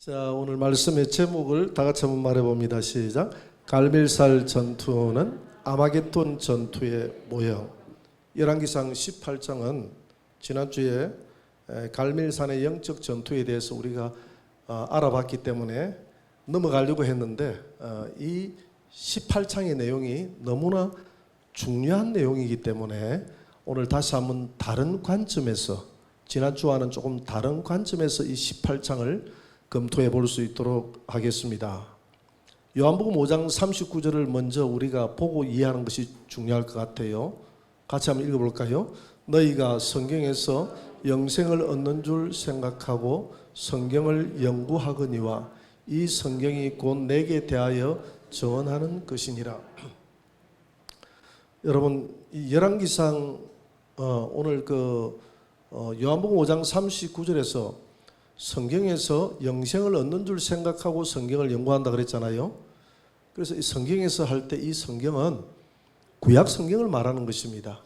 자, 오늘 말씀의 제목을 다 같이 한번 말해봅니다. 시작. 갈멜살 전투는 아마겟돈 전투의 모형. 열왕기상 18장은 지난주에 갈멜산의 영적 전투에 대해서 우리가 알아봤기 때문에 넘어가려고 했는데 이 18장의 내용이 너무나 중요한 내용이기 때문에 오늘 다시 한번 다른 관점에서, 지난주와는 조금 다른 관점에서 이 18장을 검토해 볼 수 있도록 하겠습니다. 요한복음 5장 39절을 먼저 우리가 보고 이해하는 것이 중요할 것 같아요. 같이 한번 읽어볼까요? 너희가 성경에서 영생을 얻는 줄 생각하고 성경을 연구하거니와 이 성경이 곧 내게 대하여 증언하는 것이니라. 여러분, 이 열왕기상 오늘 요한복음 5장 39절에서 성경에서 영생을 얻는 줄 생각하고 성경을 연구한다 그랬잖아요. 그래서 이 성경에서 할 때 이 성경은 구약 성경을 말하는 것입니다.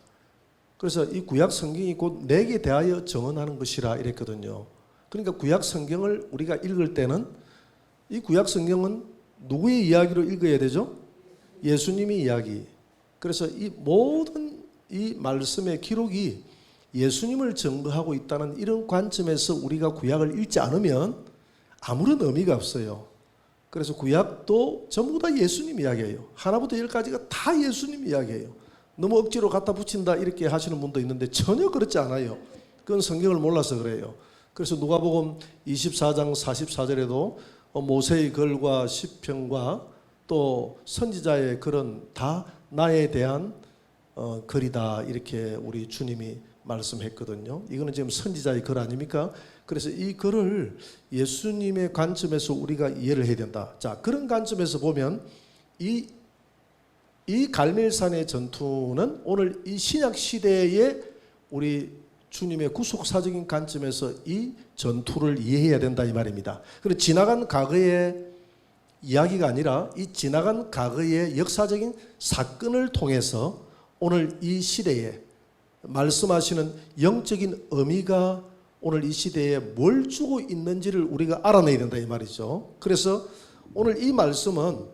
그래서 이 구약 성경이 곧 내게 대하여 증언하는 것이라 이랬거든요. 그러니까 구약 성경을 우리가 읽을 때는 이 구약 성경은 누구의 이야기로 읽어야 되죠? 예수님의 이야기. 그래서 이 모든 이 말씀의 기록이 예수님을 증거하고 있다는 이런 관점에서 우리가 구약을 읽지 않으면 아무런 의미가 없어요. 그래서 구약도 전부 다 예수님 이야기예요. 하나부터 열까지가 다 예수님 이야기예요. 너무 억지로 갖다 붙인다 이렇게 하시는 분도 있는데 전혀 그렇지 않아요. 그건 성경을 몰라서 그래요. 그래서 누가복음 24장 44절에도 모세의 글과 시편과 또 선지자의 글은 다 나에 대한 글이다 이렇게 우리 주님이 말씀했거든요. 이거는 지금 선지자의 글 아닙니까? 그래서 이 글을 예수님의 관점에서 우리가 이해를 해야 된다. 자, 그런 관점에서 보면 이 갈멜산의 전투는 오늘 이 신약 시대에 우리 주님의 구속사적인 관점에서 이 전투를 이해해야 된다 이 말입니다. 그리고 지나간 과거의 이야기가 아니라 이 지나간 과거의 역사적인 사건을 통해서 오늘 이 시대에 말씀하시는 영적인 의미가 오늘 이 시대에 뭘 주고 있는지를 우리가 알아내야 된다 이 말이죠. 그래서 오늘 이 말씀은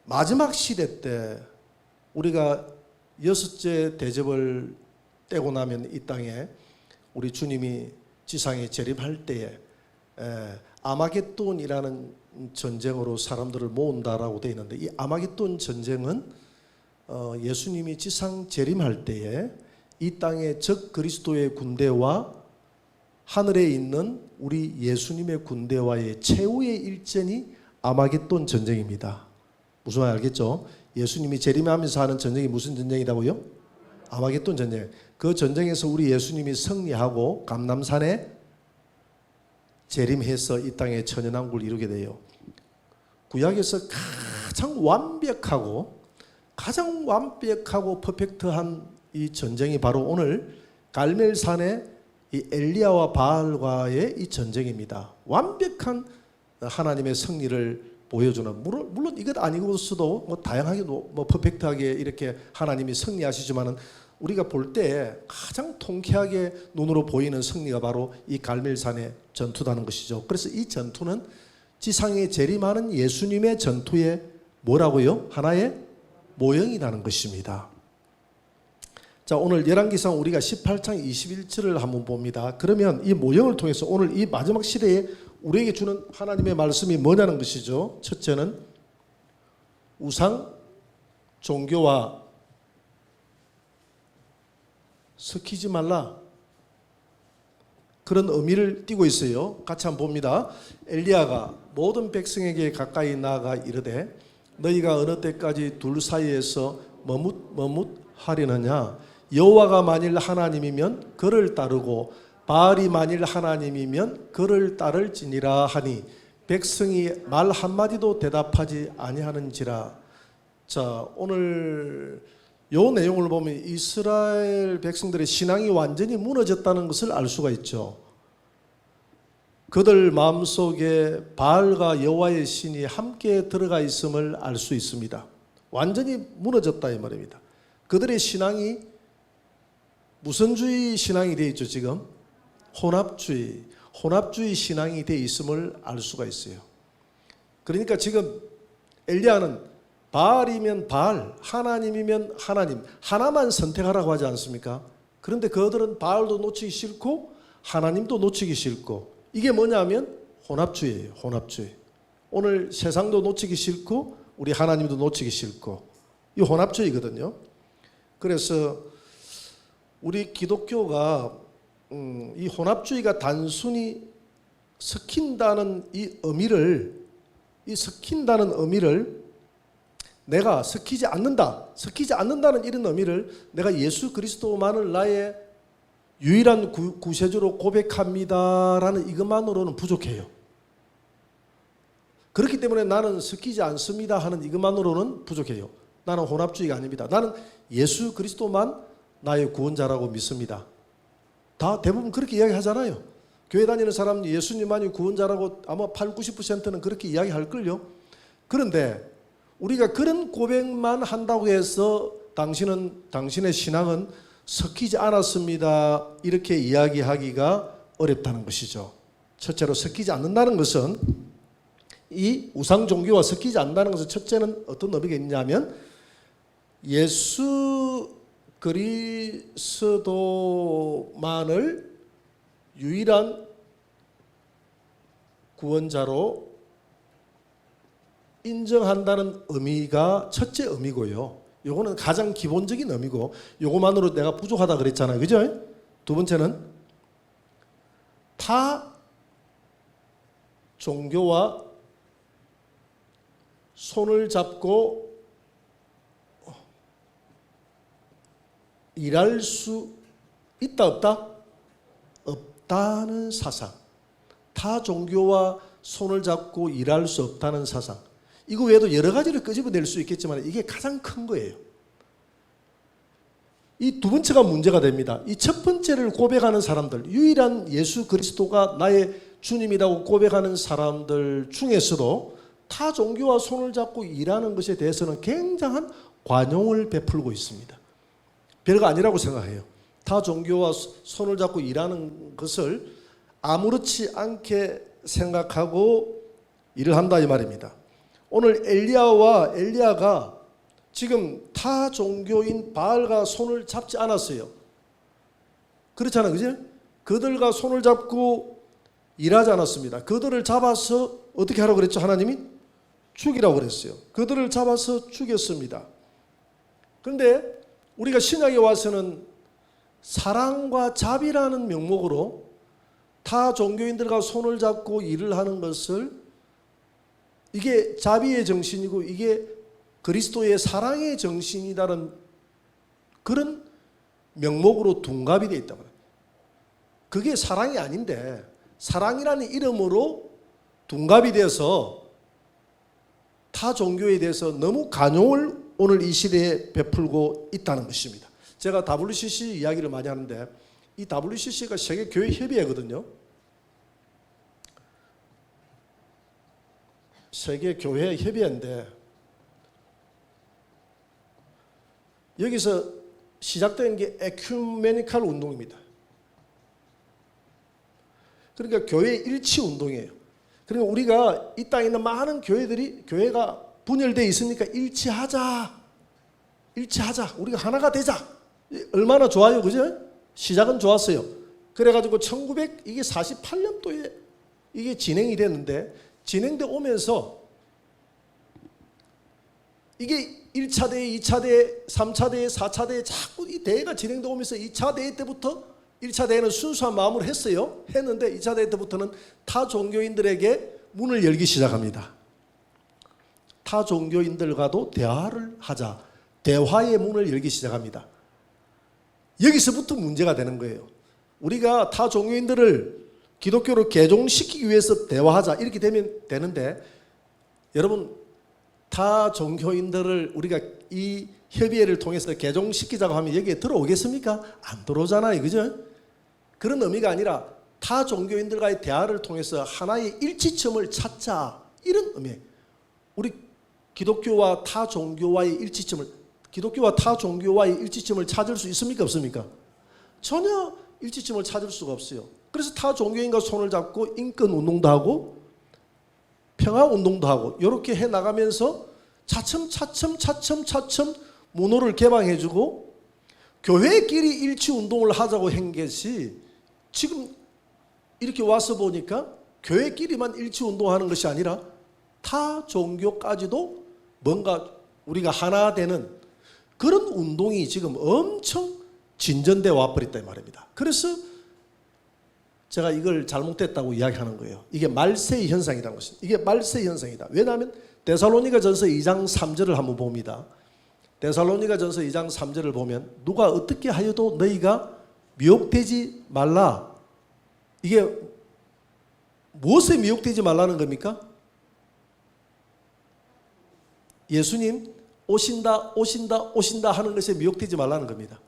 마지막 시대 때 우리가 여섯째 대접을 떼고 나면 이 땅에 우리 주님이 지상에 재림할 때에 아마겟돈이라는 전쟁으로 사람들을 모은다라고 되어 있는데, 이 아마겟돈 전쟁은 예수님이 지상 재림할 때에 이 땅의 적 그리스도의 군대와 하늘에 있는 우리 예수님의 군대와의 최후의 일전이 아마겟돈 전쟁입니다. 무슨 말 알겠죠? 예수님이 재림하면서 하는 전쟁이 무슨 전쟁이라고요? 아마겟돈 전쟁. 그 전쟁에서 우리 예수님이 승리하고 감람산에 재림해서 이 땅에 천연왕국을 이루게 돼요. 구약에서 가장 완벽하고 퍼펙트한 이 전쟁이 바로 오늘 갈멜산의 이 엘리야와 바알과의 이 전쟁입니다. 완벽한 하나님의 승리를 보여주는, 물론 이것 아니고서도 다양하게 퍼펙트하게 이렇게 하나님이 승리하시지만은 우리가 볼 때 가장 통쾌하게 눈으로 보이는 승리가 바로 이 갈멜산의 전투다는 것이죠. 그래서 이 전투는 지상에 재림하는 예수님의 전투의 뭐라고요? 하나의 모형이라는 것입니다. 자, 오늘 열왕기상 우리가 18장 21절을 한번 봅니다. 그러면 이 모형을 통해서 오늘 이 마지막 시대에 우리에게 주는 하나님의 말씀이 뭐냐는 것이죠. 첫째는 우상 종교와 섞이지 말라, 그런 의미를 띠고 있어요. 같이 한번 봅니다. 엘리야가 모든 백성에게 가까이 나아가 이르되 너희가 어느 때까지 둘 사이에서 머뭇하려느냐. 여호와가 만일 하나님이면 그를 따르고 바알이 만일 하나님이면 그를 따를지니라 하니 백성이 말 한마디도 대답하지 아니하는지라. 자, 오늘 요 내용을 보면 이스라엘 백성들의 신앙이 완전히 무너졌다는 것을 알 수가 있죠. 그들 마음속에 바알과 여호와의 신이 함께 들어가 있음을 알 수 있습니다. 완전히 무너졌다 이 말입니다. 그들의 신앙이 무선주의 신앙이 되어 있죠. 지금 혼합주의. 혼합주의 신앙이 돼 있음을 알 수가 있어요. 그러니까 지금 엘리야는 바알이면 바알, 하나님이면 하나님, 하나만 선택하라고 하지 않습니까? 그런데 그들은 바알도 놓치기 싫고 하나님도 놓치기 싫고, 이게 뭐냐면 혼합주의예요. 혼합주의. 오늘 세상도 놓치기 싫고 우리 하나님도 놓치기 싫고, 이 혼합주의거든요. 그래서 우리 기독교가 이 혼합주의가 단순히 섞인다는 이 의미를 내가 섞이지 않는다는 이런 의미를 내가 예수 그리스도만을 나의 유일한 구세주로 고백합니다라는 이것만으로는 부족해요. 그렇기 때문에 나는 섞이지 않습니다 하는 이것만으로는 부족해요. 나는 혼합주의가 아닙니다. 나는 예수 그리스도만 나의 구원자라고 믿습니다. 다 대부분 그렇게 이야기하잖아요. 교회 다니는 사람 예수님만이 구원자라고 아마 80~90%는 그렇게 이야기할걸요. 그런데 우리가 그런 고백만 한다고 해서 당신의 신앙은 섞이지 않았습니다 이렇게 이야기하기가 어렵다는 것이죠. 첫째로 섞이지 않는다는 것은, 이 우상 종교와 섞이지 않는다는 것은 첫째는 어떤 의미가 있냐면 예수 그리스도만을 유일한 구원자로 인정한다는 의미가 첫째 의미고요. 요거는 가장 기본적인 의미고, 요거만으로 내가 부족하다 그랬잖아요. 그죠? 두 번째는 타 종교와 손을 잡고 일할 수 있다 없다? 없다는 사상. 타 종교와 손을 잡고 일할 수 없다는 사상. 이거 외에도 여러 가지를 끄집어낼 수 있겠지만 이게 가장 큰 거예요. 이 두 번째가 문제가 됩니다. 이 첫 번째를 고백하는 사람들, 유일한 예수 그리스도가 나의 주님이라고 고백하는 사람들 중에서도 타 종교와 손을 잡고 일하는 것에 대해서는 굉장한 관용을 베풀고 있습니다. 별거 아니라고 생각해요. 타 종교와 손을 잡고 일하는 것을 아무렇지 않게 생각하고 일을 한다 이 말입니다. 오늘 엘리야가 지금 타 종교인 바알과 손을 잡지 않았어요. 그렇잖아요. 그죠? 그들과 손을 잡고 일하지 않았습니다. 그들을 잡아서 어떻게 하라고 그랬죠? 하나님이 죽이라고 그랬어요. 그들을 잡아서 죽였습니다. 그런데 우리가 신약에 와서는 사랑과 자비라는 명목으로 타 종교인들과 손을 잡고 일을 하는 것을, 이게 자비의 정신이고 이게 그리스도의 사랑의 정신이라는 그런 명목으로 둔갑이 되어 있단 말이에요. 그게 사랑이 아닌데 사랑이라는 이름으로 둔갑이 되어서 타 종교에 대해서 너무 관용을 오늘 이 시대에 베풀고 있다는 것입니다. 제가 WCC 이야기를 많이 하는데 이 WCC가 세계교회협의회거든요. 세계교회협의회인데 여기서 시작된 게 에큐메니칼 운동입니다. 그러니까 교회 일치 운동이에요. 그러니까 우리가 이 땅에 있는 많은 교회가 분열되어 있으니까 일치하자. 우리가 하나가 되자. 얼마나 좋아요. 그죠? 시작은 좋았어요. 그래가지고 1948년도에 이게 진행이 됐는데, 진행돼 오면서 이게 1차 대회, 2차 대회, 3차 대회, 4차 대회 자꾸 이 대회가 진행돼 오면서 2차 대회 때부터 1차 대회는 순수한 마음으로 했는데 2차 대회 때부터는 타 종교인들에게 문을 열기 시작합니다. 타 종교인들과도 대화를 하자. 대화의 문을 열기 시작합니다. 여기서부터 문제가 되는 거예요. 우리가 타 종교인들을 기독교로 개종시키기 위해서 대화하자 이렇게 되면 되는데, 여러분 타 종교인들을 우리가 이 협의회를 통해서 개종시키자고 하면 여기에 들어오겠습니까? 안 들어오잖아요. 그죠? 그런 의미가 아니라 타 종교인들과의 대화를 통해서 하나의 일치점을 찾자 이런 의미예요. 우리 기독교와 타 종교와의 일치점을 찾을 수 있습니까? 없습니까? 전혀 일치점을 찾을 수가 없어요. 그래서 타 종교인과 손을 잡고 인권 운동도 하고 평화 운동도 하고 이렇게 해 나가면서 차츰 문호를 개방해주고 교회끼리 일치 운동을 하자고 한 것이 지금 이렇게 와서 보니까 교회끼리만 일치 운동하는 것이 아니라 타 종교까지도 뭔가 우리가 하나 되는 그런 운동이 지금 엄청 진전돼 와버렸다 이 말입니다. 그래서 제가 이걸 잘못됐다고 이야기하는 거예요. 이게 말세의 현상이라는 것입니다. 이게 말세의 현상이다. 왜냐하면 데살로니가전서 2장 3절을 한번 봅니다. 데살로니가전서 2장 3절을 보면 누가 어떻게 하여도 너희가 미혹되지 말라. 이게 무엇에 미혹되지 말라는 겁니까? 예수님 오신다 하는 것에 미혹되지 말라는 겁니다.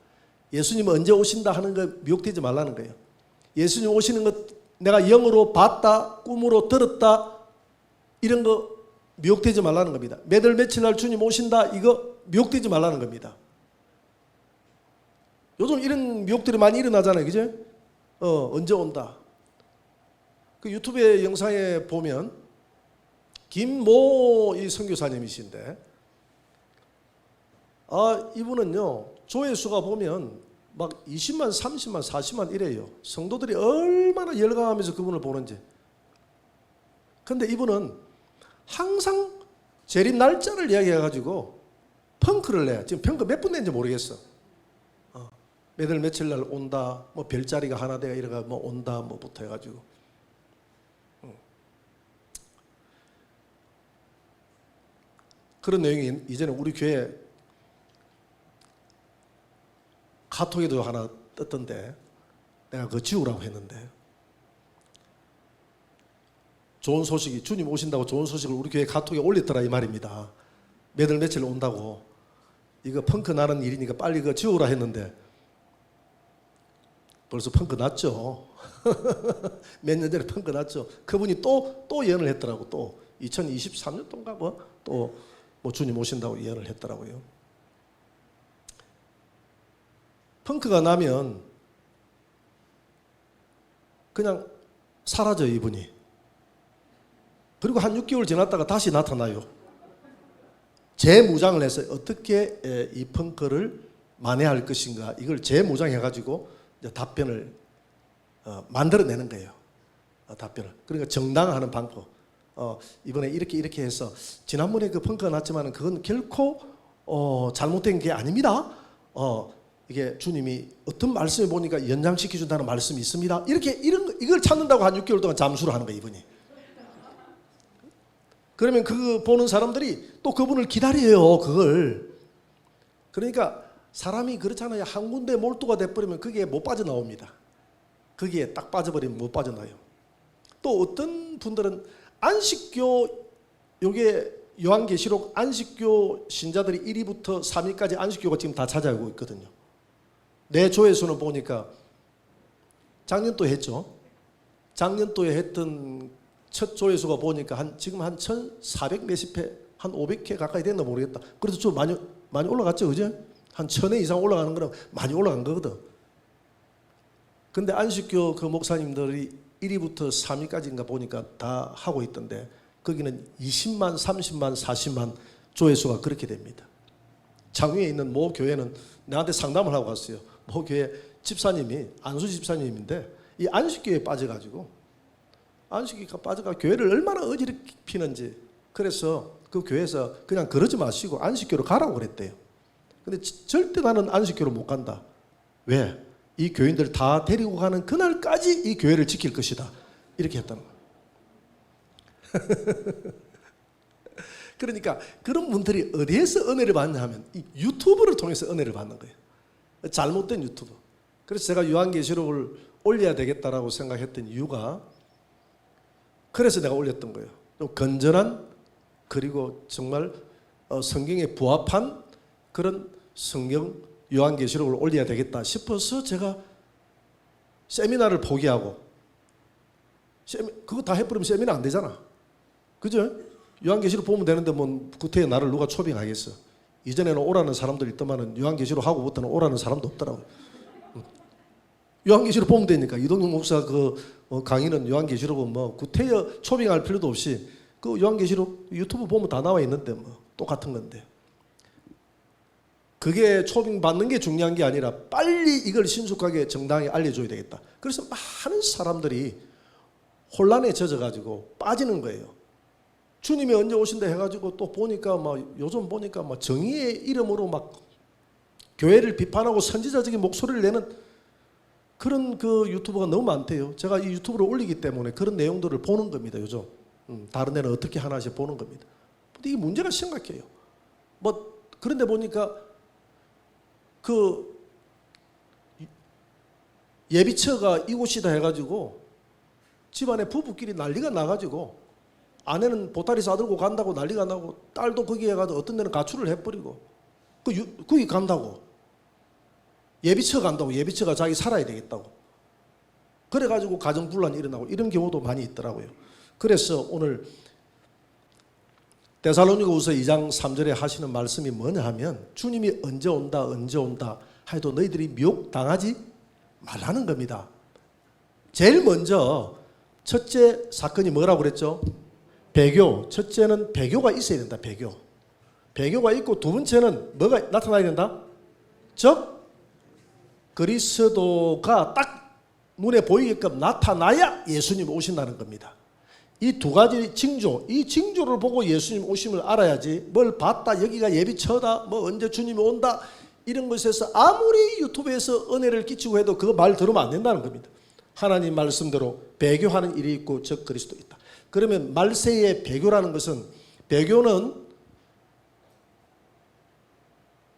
예수님 언제 오신다 하는 것 미혹되지 말라는 거예요. 예수님 오시는 것 내가 영으로 봤다, 꿈으로 들었다 이런 거 미혹되지 말라는 겁니다. 몇월 며칠 날 주님 오신다 이거 미혹되지 말라는 겁니다. 요즘 이런 미혹들이 많이 일어나잖아요. 그죠? 언제 온다. 그 유튜브의 영상에 보면 김모 이 선교사님이신데 이분은요 조회수가 보면 막 20만, 30만, 40만 이래요. 성도들이 얼마나 열광하면서 그분을 보는지. 근데 이분은 항상 재림 날짜를 이야기해가지고 펑크를 내. 지금 펑크 몇 분 낸지 모르겠어. 몇월 며칠 날 온다. 뭐 별자리가 하나 돼가 이래가 뭐 온다 뭐부터 해가지고. 그런 내용이 이제는 우리 교회 카톡에도 하나 떴던데 내가 그거 지우라고 했는데 좋은 소식이 주님 오신다고 좋은 소식을 우리 교회 카톡에 올렸더라 이 말입니다. 몇월 며칠 온다고. 이거 펑크 나는 일이니까 빨리 그거 지우라 했는데 벌써 펑크 났죠. 몇 년 전에 펑크 났죠. 그분이 또 예언을 했더라고. 또 2023년도인가 또 주님 오신다고 예언을 했더라고요. 펑크가 나면 그냥 사라져요 이분이. 그리고 한 6개월 지났다가 다시 나타나요. 재무장을 해서 어떻게 이 펑크를 만회할 것인가 이걸 재무장해가지고 이제 답변을 만들어내는 거예요. 답변을. 그러니까 정당화하는 방법. 이번에 이렇게 해서 지난번에 그 펑크가 났지만 그건 결코 잘못된 게 아닙니다. 이게 주님이 어떤 말씀을 보니까 연장시켜 준다는 말씀이 있습니다. 이걸 찾는다고 한 6개월 동안 잠수를 하는 거예요 이분이. 그러면 그 보는 사람들이 또 그분을 기다려요 그걸. 그러니까 사람이 그렇잖아요. 한 군데 몰두가 돼버리면 거기에 못 빠져나옵니다. 거기에 딱 빠져버리면 못 빠져나요. 또 어떤 분들은 안식교 요게 요한계시록 안식교 신자들이 1위부터 3위까지 안식교가 지금 다 차지하고 있거든요. 내 조회수는 보니까 작년도에 했죠. 작년도에 했던 첫 조회수가 보니까 지금 한 1,400 몇십 회, 한 500회 가까이 됐나 모르겠다. 그래도 좀 많이 올라갔죠, 그죠? 한 1,000회 이상 올라가는 거는 많이 올라간 거거든. 근데 안식교 그 목사님들이 1위부터 3위까지인가 보니까 다 하고 있던데 거기는 20만, 30만, 40만 조회수가 그렇게 됩니다. 장위에 있는 모 교회는 나한테 상담을 하고 갔어요. 모 교회 집사님이 안수 집사님인데 이 안식교에 빠져가지고 안식교가 빠져가 교회를 얼마나 어지럽히는지 그래서 그 교회에서 그냥 그러지 마시고 안식교로 가라고 그랬대요. 근데 절대 나는 안식교로 못 간다. 왜? 이 교인들 다 데리고 가는 그날까지 이 교회를 지킬 것이다. 이렇게 했다는 거예요. 그러니까 그런 분들이 어디에서 은혜를 받냐 하면 이 유튜브를 통해서 은혜를 받는 거예요. 잘못된 유튜브. 그래서 제가 요한계시록을 올려야 되겠다라고 생각했던 이유가 그래서 내가 올렸던 거예요. 좀 건전한 그리고 정말 성경에 부합한 그런 성경 요한계시록을 올려야 되겠다 싶어서 제가 세미나를 포기하고 그거 다 해버리면 세미나 안 되잖아. 그죠? 요한계시록 보면 되는데 뭐 구태에 나를 누가 초빙하겠어. 이전에는 오라는 사람들 있더만은 요한계시록 하고부터는 오라는 사람도 없더라고요. 요한계시록 보면 되니까. 이동용 목사 강의는 요한계시록은 뭐 구태여 초빙할 필요도 없이 그 요한계시록 유튜브 보면 다 나와 있는데 뭐 똑같은 건데. 그게 초빙 받는 게 중요한 게 아니라 빨리 이걸 신속하게 정당하게 알려줘야 되겠다. 그래서 많은 사람들이 혼란에 젖어가지고 빠지는 거예요. 주님이 언제 오신다 해가지고 또 보니까 막 요즘 보니까 막 정의의 이름으로 막 교회를 비판하고 선지자적인 목소리를 내는 그런 그 유튜버가 너무 많대요. 제가 이 유튜브를 올리기 때문에 그런 내용들을 보는 겁니다. 요즘 다른 데는 어떻게 하나씩 보는 겁니다. 근데 이게 문제가 심각해요. 뭐 그런데 보니까 그 예비처가 이곳이다 해가지고 집안에 부부끼리 난리가 나가지고 아내는 보따리 싸들고 간다고 난리가 나고 딸도 거기에 가서 어떤 데는 가출을 해버리고 거기 간다고 예비처 간다고 예비처가 자기 살아야 되겠다고 그래가지고 가정분란이 일어나고 이런 경우도 많이 있더라고요. 그래서 오늘 데살로니가후서 2장 3절에 하시는 말씀이 뭐냐 하면 주님이 언제 온다 해도 너희들이 미혹당하지 말라는 겁니다. 제일 먼저 첫째 사건이 뭐라고 그랬죠? 배교. 첫째는 배교가 있어야 된다. 배교가 있고 두 번째는 뭐가 나타나야 된다? 즉 그리스도가 딱 눈에 보이게끔 나타나야 예수님 오신다는 겁니다. 이 두 가지 징조, 이 징조를 보고 예수님 오심을 알아야지 뭘 봤다, 여기가 예비처다, 뭐 언제 주님이 온다 이런 것에서 아무리 유튜브에서 은혜를 끼치고 해도 그 말 들으면 안 된다는 겁니다. 하나님 말씀대로 배교하는 일이 있고 즉 그리스도 있다. 그러면 말세의 배교라는 것은 배교는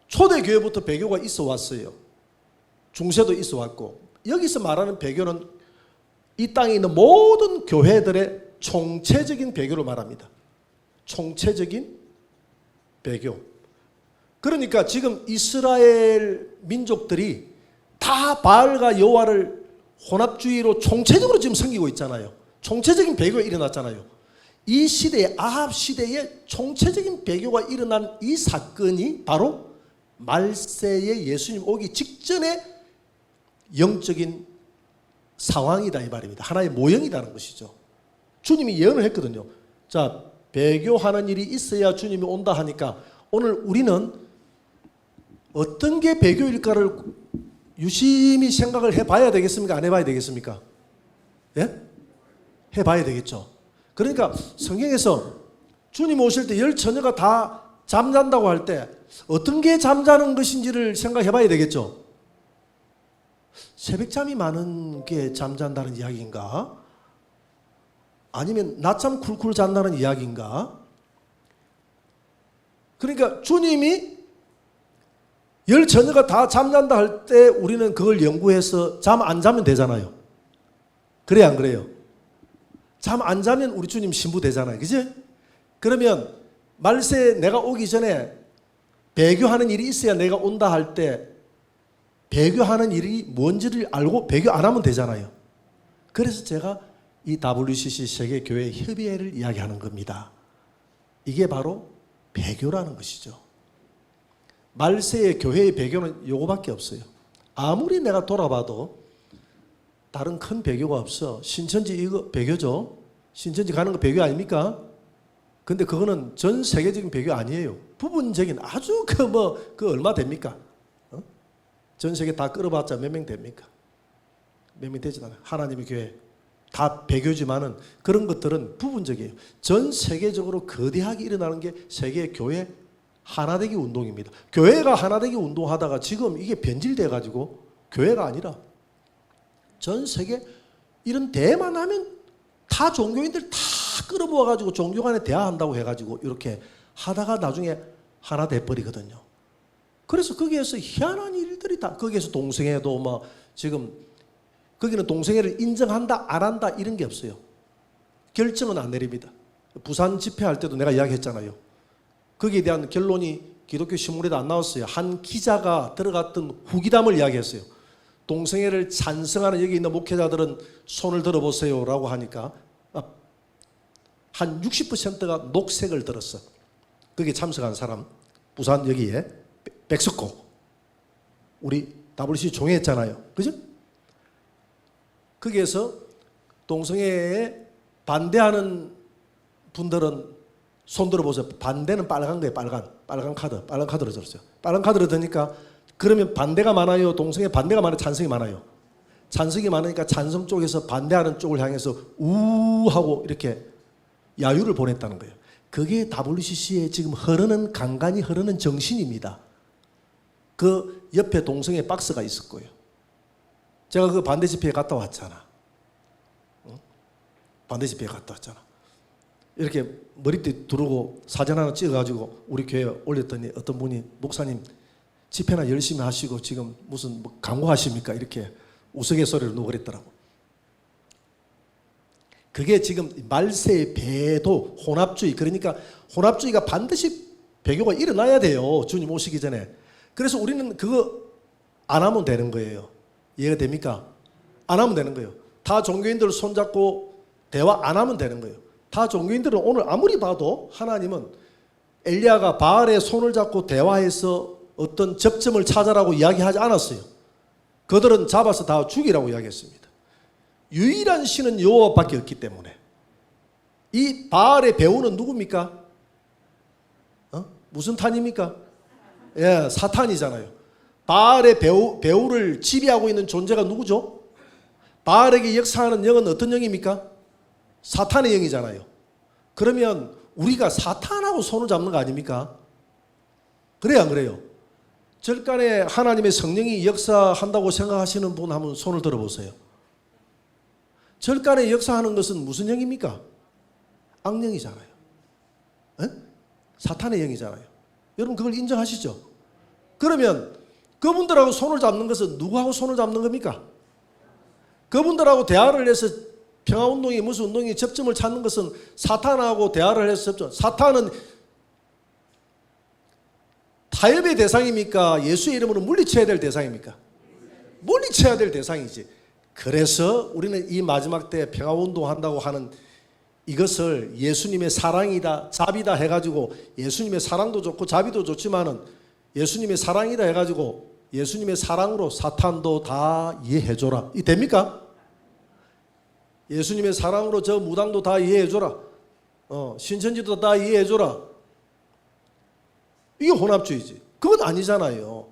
초대교회부터 배교가 있어 왔어요. 중세도 있어 왔고 여기서 말하는 배교는 이 땅에 있는 모든 교회들의 총체적인 배교를 말합니다. 총체적인 배교. 그러니까 지금 이스라엘 민족들이 다 바알과 여호와를 혼합주의로 총체적으로 지금 섬기고 있잖아요. 총체적인 배교가 일어났잖아요. 이 시대에 아합 시대에 총체적인 배교가 일어난 이 사건이 바로 말세에 예수님 오기 직전에 영적인 상황이다 이 말입니다. 하나의 모형이라는 것이죠. 주님이 예언을 했거든요. 자, 배교하는 일이 있어야 주님이 온다 하니까 오늘 우리는 어떤 게 배교일까를 유심히 생각을 해봐야 되겠습니까? 안 해봐야 되겠습니까? 예? 해봐야 되겠죠. 그러니까 성경에서 주님 오실 때 열 처녀가 다 잠잔다고 할 때 어떤 게 잠자는 것인지를 생각해봐야 되겠죠. 새벽잠이 많은 게 잠잔다는 이야기인가? 아니면 낮잠 쿨쿨 잔다는 이야기인가? 그러니까 주님이 열 처녀가 다 잠잔다 할 때 우리는 그걸 연구해서 잠 안 자면 되잖아요. 그래 안 그래요? 잠 안 자면 우리 주님 신부 되잖아요. 그지? 그러면 말세에 내가 오기 전에 배교하는 일이 있어야 내가 온다 할 때 배교하는 일이 뭔지를 알고 배교 안 하면 되잖아요. 그래서 제가 이 WCC 세계교회 협의회를 이야기하는 겁니다. 이게 바로 배교라는 것이죠. 말세의 교회의 배교는 요거밖에 없어요. 아무리 내가 돌아봐도 다른 큰 배교가 없어. 신천지 이거 배교죠. 신천지 가는 거 배교 아닙니까? 근데 그거는 전 세계적인 배교 아니에요. 부분적인 아주 그 얼마 됩니까? 전 세계 다 끌어봤자 몇 명 됩니까? 몇 명 되지 않아요. 하나님의 교회 다 배교지만은 그런 것들은 부분적이에요. 전 세계적으로 거대하게 일어나는 게 세계 교회 하나되기 운동입니다. 교회가 하나되기 운동하다가 지금 이게 변질돼 가지고 교회가 아니라 전 세계 이런 대만 하면 다 종교인들 다 끌어모아 가지고 종교 간에 대화한다고 해가지고 이렇게 하다가 나중에 하나 돼버리거든요. 그래서 거기에서 희한한 일들이 다 거기에서 동성애도 뭐 지금 거기는 동성애를 인정한다 안 한다 이런 게 없어요. 결정은 안 내립니다. 부산 집회할 때도 내가 이야기했잖아요. 거기에 대한 결론이 기독교 신문에도 안 나왔어요. 한 기자가 들어갔던 후기담을 이야기했어요. 동성애를 찬성하는 여기 있는 목회자들은 손을 들어보세요 라고 하니까 한 60%가 녹색을 들었어. 거기에 참석한 사람 부산 여기에 백석호 우리 WC 종회했잖아요. 그죠? 거기에서 동성애에 반대하는 분들은 손 들어보세요. 반대는 빨간 거예요. 빨간 카드로 들었어요. 빨간 카드로 드니까 그러면 반대가 많아요, 동성애 반대가 많아요, 찬성이 많아요? 찬성이 많으니까 찬성 쪽에서 반대하는 쪽을 향해서 우하고 이렇게 야유를 보냈다는 거예요. 그게 WCC에 지금 간간히 흐르는 정신입니다. 그 옆에 동성애 박스가 있을 거예요. 제가 그 반대 집회에 갔다 왔잖아. 반대 집회에 갔다 왔잖아. 이렇게 머리띠 두르고 사진 하나 찍어가지고 우리 교회에 올렸더니 어떤 분이 목사님 집회나 열심히 하시고 지금 무슨 뭐 광고하십니까? 이렇게 우스갯소리로 누구 그랬더라고. 그게 지금 말세 배도 혼합주의, 그러니까 혼합주의가 반드시 배교가 일어나야 돼요. 주님 오시기 전에. 그래서 우리는 그거 안 하면 되는 거예요. 이해가 됩니까? 안 하면 되는 거예요. 다 종교인들 손잡고 대화 안 하면 되는 거예요. 다 종교인들은 오늘 아무리 봐도 하나님은 엘리야가 바알의 손을 잡고 대화해서 어떤 접점을 찾아라고 이야기하지 않았어요. 그들은 잡아서 다 죽이라고 이야기했습니다. 유일한 신은 여호와밖에 없기 때문에. 이 바알의 배우는 누굽니까? 무슨 탄입니까? 예, 사탄이잖아요. 바알의 배우를 지배하고 있는 존재가 누구죠? 바알에게 역사하는 영은 어떤 영입니까? 사탄의 영이잖아요. 그러면 우리가 사탄하고 손을 잡는 거 아닙니까? 그래요, 안 그래요? 절간에 하나님의 성령이 역사한다고 생각하시는 분 한번 손을 들어보세요. 절간에 역사하는 것은 무슨 영입니까? 악령이잖아요. 에? 사탄의 영이잖아요. 여러분 그걸 인정하시죠? 그러면 그분들하고 손을 잡는 것은 누구하고 손을 잡는 겁니까? 그분들하고 대화를 해서 평화운동이 무슨 운동이 접점을 찾는 것은 사탄하고 대화를 해서 접점. 사탄은 타협의 대상입니까? 예수의 이름으로 물리쳐야 될 대상입니까? 물리쳐야 될 대상이지. 그래서 우리는 이 마지막 때 평화운동 한다고 하는 이것을 예수님의 사랑이다, 자비다 해가지고 예수님의 사랑도 좋고 자비도 좋지만은 예수님의 사랑이다 해가지고 예수님의 사랑으로 사탄도 다 이해해줘라. 이 됩니까? 예수님의 사랑으로 저 무당도 다 이해해줘라. 신천지도 다 이해해줘라. 이게 혼합주의지. 그건 아니잖아요.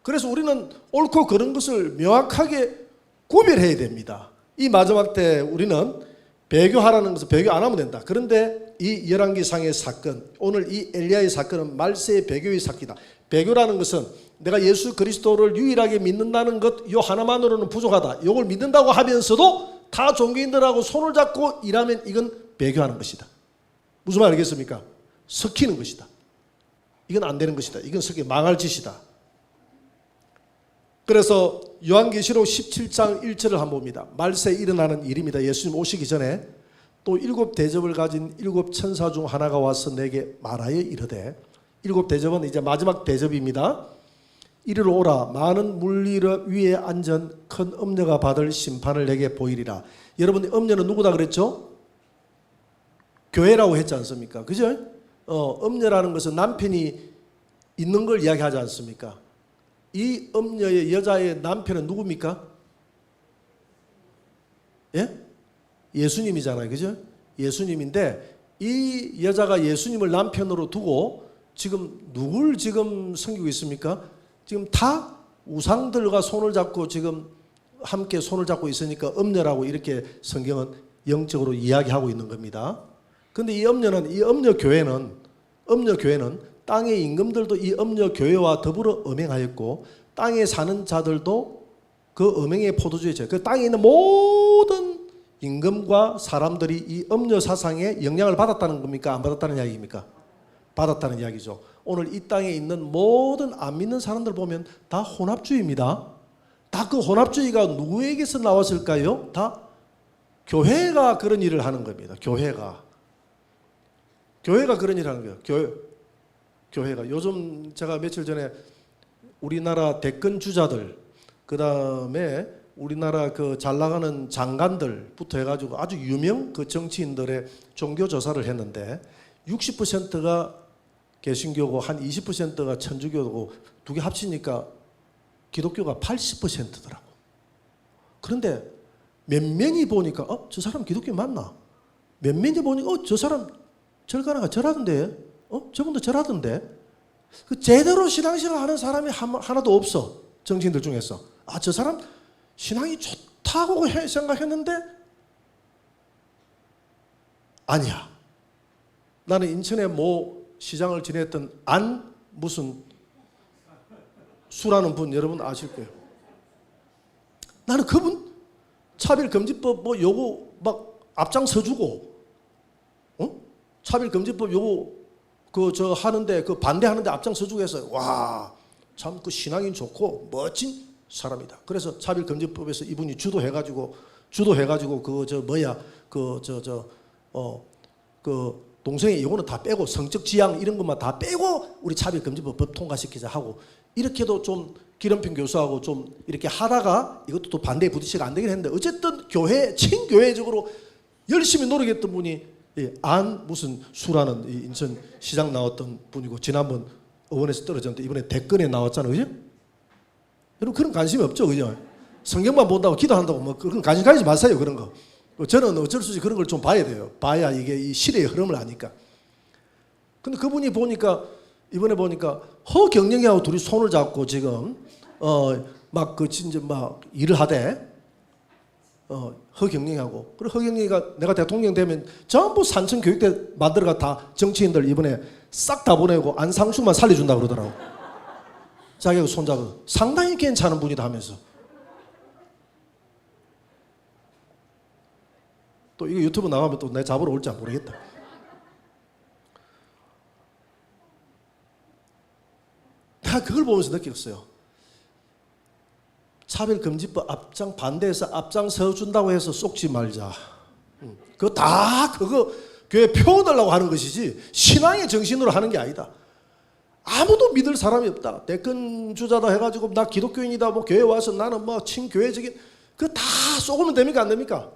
그래서 우리는 옳고 그른 것을 명확하게 구별해야 됩니다. 이 마지막 때 우리는 배교하라는 것은 배교 안 하면 된다. 그런데 이 열왕기상의 사건, 오늘 이 엘리야의 사건은 말세의 배교의 사건이다. 배교라는 것은 내가 예수 그리스도를 유일하게 믿는다는 것, 요 하나만으로는 부족하다. 이걸 믿는다고 하면서도 다 종교인들하고 손을 잡고 일하면 이건 배교하는 것이다. 무슨 말 알겠습니까? 섞이는 것이다. 이건 안 되는 것이다. 이건 섞여 망할 짓이다. 그래서 요한계시록 17장 1절을 한번 봅니다. 말세에 일어나는 일입니다. 예수님 오시기 전에 또 7 대접을 가진 7 천사 중 하나가 와서 내게 말하여 이르되, 7 대접은 이제 마지막 대접입니다. 이리로 오라. 많은 물리 위에 앉은 큰 엄녀가 받을 심판을 내게 보이리라. 여러분, 엄녀는 누구다 그랬죠? 교회라고 했지 않습니까? 그죠? 엄녀라는 것은 남편이 있는 걸 이야기하지 않습니까? 이 엄녀의 여자의 남편은 누굽니까? 예? 예수님이잖아요. 그죠? 예수님인데 이 여자가 예수님을 남편으로 두고 지금 누굴 지금 섬기고 있습니까? 지금 다 우상들과 손을 잡고 지금 함께 손을 잡고 있으니까 엄녀라고 이렇게 성경은 영적으로 이야기하고 있는 겁니다. 근데 이 엄녀 교회는 땅의 임금들도 이 엄녀 교회와 더불어 음행하였고 땅에 사는 자들도 그 음행의 포도주에 그 땅에 있는 모든 임금과 사람들이 이 엄녀 사상에 영향을 받았다는 겁니까? 안 받았다는 이야기입니까? 받았다는 이야기죠. 오늘 이 땅에 있는 모든 안 믿는 사람들 보면 다 혼합주의입니다. 다 그 혼합주의가 누구에게서 나왔을까요? 다 교회가 그런 일을 하는 겁니다. 교회가 그런 일을 하는 거예요. 교회가 요즘 제가 며칠 전에 우리나라 대권 주자들, 그 다음에 우리나라 그 잘 나가는 장관들부터 해가지고 아주 유명 그 정치인들의 종교 조사를 했는데 60%가 개신교고 한 20%가 천주교고 두 개 합치니까 기독교가 80%더라고. 그런데 몇 명이 보니까 저 사람 기독교 맞나? 몇 명이 보니까 저 사람 절가나가 절하던데, 저분도 절하던데. 그 제대로 신앙생활 하는 사람이 하나도 없어. 정치인들 중에서. 저 사람 신앙이 좋다고 생각했는데 아니야. 나는 인천의 모 시장을 지냈던 무슨 수라는 분 여러분 아실 거예요. 나는 그분 차별금지법 요거 막 앞장서주고, 차별금지법 요거 하는데 반대하는데 앞장서주고 해서 참 그 신앙이 좋고 멋진 사람이다. 그래서 차별금지법에서 이분이 주도해가지고 동성애 이거는 다 빼고 성적 지향 이런 것만 다 빼고 우리 차별금지법 통과시키자 하고, 이렇게도 좀 기름핀 교수하고 좀 이렇게 하다가 이것도 또 반대에 부딪히가 안 되긴 했는데, 어쨌든 친교회적으로 열심히 노력했던 분이 무슨 수라는 인천 시장 나왔던 분이고, 지난번 의원에서 떨어졌는데 이번에 대권에 나왔잖아요. 그죠? 여러분 그런 관심이 없죠. 그죠? 성경만 본다고 기도한다고 그런 관심 가지지 마세요. 그런 거. 저는 어쩔 수 없이 그런 걸 좀 봐야 돼요. 봐야 이게 이 시대의 흐름을 아니까. 근데 그분이 이번에 보니까 허경영이하고 둘이 손을 잡고 지금 진짜 일을 하대. 허경영이하고. 그리고 허경영이가 내가 대통령 되면 전부 산청 교육대 만들어가 다 정치인들 이번에 싹 다 보내고 안상수만 살려준다 그러더라고. 자기가 손잡고 상당히 괜찮은 분이다 하면서. 또 이거 유튜브 나가면 또 내 잡으러 올지 모르겠다. 내가 그걸 보면서 느꼈어요. 차별금지법 반대해서 앞장서준다고 해서 쏙지 말자. 그거 교회 표어달라고 하는 것이지 신앙의 정신으로 하는 게 아니다. 아무도 믿을 사람이 없다. 대권 주자다 해가지고 나 기독교인이다 교회 와서 나는 친교회적인 그거 다 쏘으면 됩니까 안 됩니까?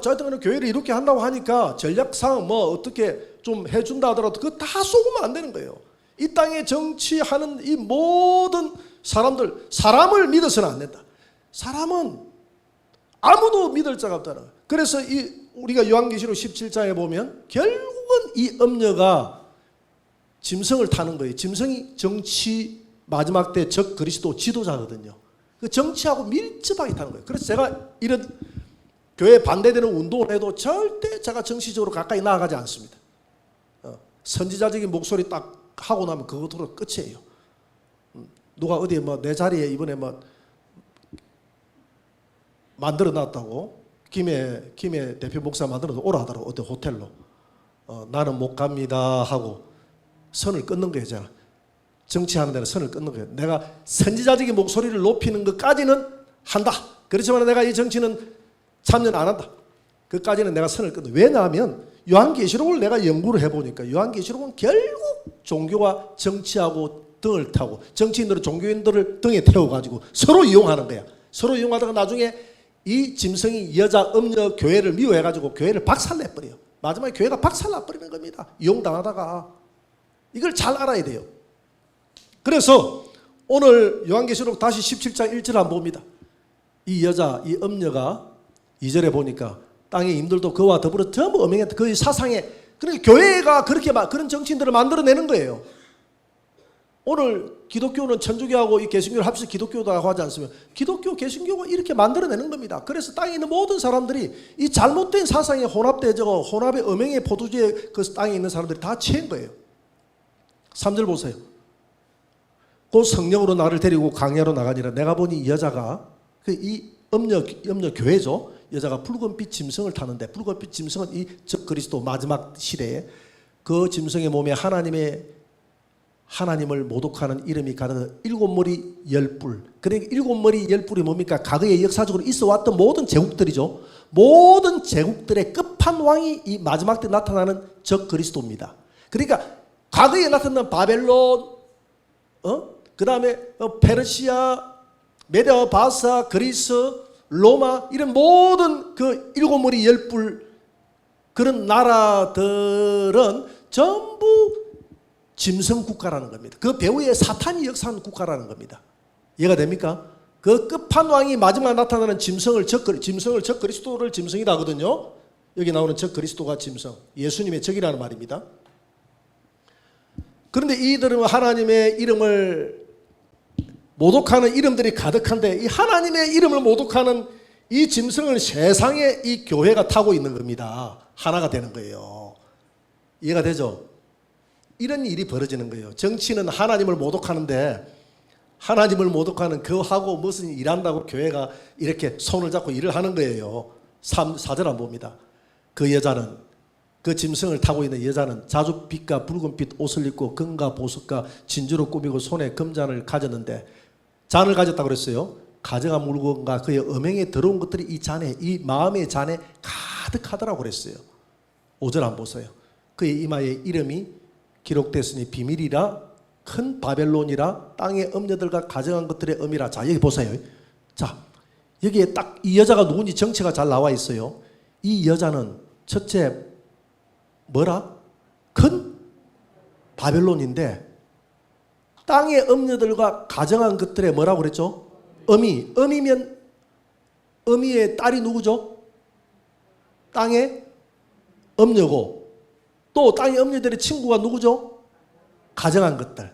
저희들은 교회를 이렇게 한다고 하니까 전략상 어떻게 좀 해준다 하더라도 그거 다 쏘으면 안 되는 거예요. 이 땅에 정치하는 이 모든 사람을 믿어서는 안 된다. 사람은 아무도 믿을 자가 없다는 거예요. 그래서 우리가 요한계시록 17장에 보면 결국은 이 음녀가 짐승을 타는 거예요. 짐승이 정치 마지막 때 적 그리스도 지도자거든요. 그 정치하고 밀접하게 타는 거예요. 그래서 제가 이런 교회 반대되는 운동을 해도 절대 제가 정치적으로 가까이 나아가지 않습니다. 선지자적인 목소리 딱 하고 나면 그것으로 끝이에요. 누가 어디에 내 자리에 이번에 만들어 놨다고 김해 대표 목사 만들어서 오라 하더라고. 어디 호텔로. 나는 못 갑니다 하고 선을 끊는 거예요. 제가 정치하는 데는 선을 끊는 거예요. 내가 선지자적인 목소리를 높이는 것까지는 한다. 그렇지만 내가 이 정치는 참여 안 한다. 그까지는 내가 선을 끊는. 왜냐하면 요한계시록을 내가 연구를 해보니까 요한계시록은 결국 종교와 정치하고 등을 타고 정치인들은 종교인들을 등에 태워가지고 서로 이용하는 거야. 서로 이용하다가 나중에 이 짐승이 여자 음녀 교회를 미워해가지고 교회를 박살내버려요. 마지막에 교회가 박살나버리는 겁니다. 이용당하다가. 이걸 잘 알아야 돼요. 그래서 오늘 요한계시록 다시 17장 1절 한번 봅니다. 이 음녀가 2절에 보니까 땅의 임들도 그와 더불어 전부 음행했다. 그 사상에, 그러니까 교회가 그렇게 그런 정치인들을 만들어내는 거예요. 오늘 기독교는 천주교하고 이 개신교를 합쳐서 기독교라고 하지 않습니까? 기독교, 개신교가 이렇게 만들어내는 겁니다. 그래서 땅에 있는 모든 사람들이 이 잘못된 사상에 혼합의 음행의 포도주에 그 땅에 있는 사람들이 다 취한 거예요. 3절 보세요. 곧 성령으로 나를 데리고 광야로 나가니라. 내가 보니 이 여자가 이 음녀 교회죠. 여자가 붉은빛 짐승을 타는데, 붉은빛 짐승은 이 적 그리스도 마지막 시대에 그 짐승의 몸에 하나님을 모독하는 이름이 가득한 7머리 10뿔. 그러니까 7머리 10뿔이 뭡니까? 과거에 역사적으로 있어왔던 모든 제국들이죠. 모든 제국들의 끝판왕이 이 마지막 때 나타나는 적 그리스도입니다. 그러니까 과거에 나타난 바벨론, 그 다음에 페르시아, 메디아, 바사, 그리스, 로마, 이런 모든 그 7머리 10뿔 그런 나라들은 전부 짐승 국가라는 겁니다. 그 배후에 사탄이 역사하는 국가라는 겁니다. 이해가 됩니까? 그 끝판왕이 마지막 나타나는 짐승을 적 그리스도를 짐승이라 하거든요. 여기 나오는 적 그리스도가 짐승, 예수님의 적이라는 말입니다. 그런데 이들은 하나님의 이름을 모독하는 이름들이 가득한데 이 하나님의 이름을 모독하는 이 짐승을 세상에 이 교회가 타고 있는 겁니다. 하나가 되는 거예요. 이해가 되죠? 이런 일이 벌어지는 거예요. 정치는 하나님을 모독하는데 하나님을 모독하는 그하고 무슨 일한다고 교회가 이렇게 손을 잡고 일을 하는 거예요. 4절 안 봅니다. 그 여자는, 그 짐승을 타고 있는 여자는 자줏빛과 붉은빛 옷을 입고 금과 보석과 진주로 꾸미고 손에 금잔을 가졌는데, 잔을 가졌다고 그랬어요. 가져간 물건과 그의 음행에 들어온 것들이 이 잔에, 이 마음의 잔에 가득하더라고 그랬어요. 5절 안 보세요. 그의 이마에 이름이 기록됐으니 비밀이라 큰 바벨론이라 땅의 음녀들과 가져간 것들의 음이라. 자, 여기 보세요. 자, 여기에 딱 이 여자가 누군지 정체가 잘 나와 있어요. 이 여자는 첫째 뭐라? 큰 바벨론인데 땅의 음녀들과 가정한 것들의 뭐라고 그랬죠? 어미. 어미면 어미의 딸이 누구죠? 땅의 음녀고 또 땅의 음녀들의 친구가 누구죠? 가정한 것들.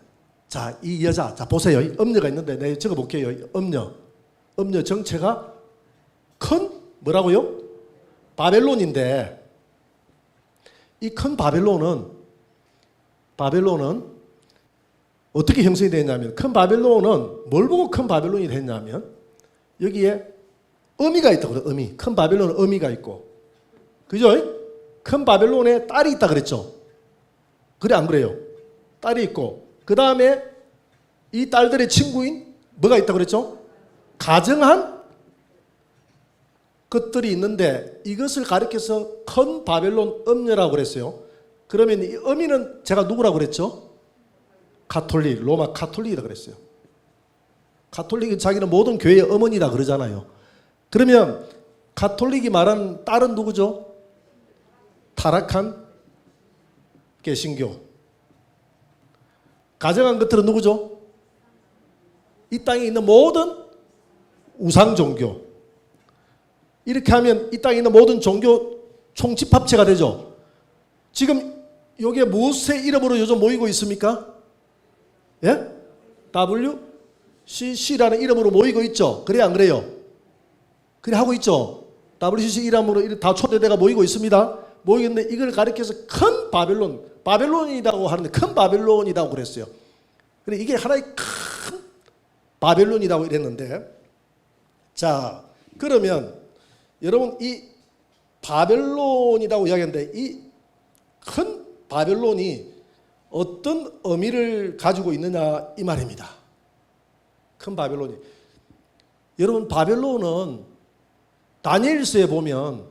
자, 이 여자, 자 보세요. 음녀가 있는데 내가 적어볼게요. 음녀 정체가 큰 뭐라고요? 바벨론인데 이 큰 바벨론은 어떻게 형성이 됐냐면, 큰 바벨론은 뭘 보고 큰 바벨론이 됐냐면 여기에 어미가 있다고 그래요. 어미. 큰 바벨론은 어미가 있고, 그죠? 큰 바벨론에 딸이 있다 그랬죠. 그래 안 그래요? 딸이 있고, 그 다음에 이 딸들의 친구인 뭐가 있다고 그랬죠? 가정한 것들이 있는데 이것을 가리켜서 큰 바벨론 음녀라고 그랬어요. 그러면 이 어미는 제가 누구라고 그랬죠? 가톨릭, 로마 가톨릭이라고 그랬어요. 가톨릭은 자기는 모든 교회의 어머니라 그러잖아요. 그러면 가톨릭이 말하는 딸은 누구죠? 타락한 개신교. 가정한 것들은 누구죠? 이 땅에 있는 모든 우상 종교. 이렇게 하면 이 땅에 있는 모든 종교 총집합체가 되죠. 지금 여기에 무엇의 이름으로 요즘 모이고 있습니까? 예? WCC라는 이름으로 모이고 있죠. 그래 안 그래요? 그래 하고 있죠. WCC 이름으로 다 초대대가 모이고 있습니다. 모이는데 이걸 가리켜서 큰 바벨론이라고 하는데 큰 바벨론이라고 그랬어요. 그래 이게 하나의 큰 바벨론이라고 이랬는데, 자 그러면 여러분 이 바벨론이라고 이야기하는데 이 큰 바벨론이 어떤 의미를 가지고 있느냐 이 말입니다. 큰 바벨론이. 여러분 바벨론은 다니엘서에 보면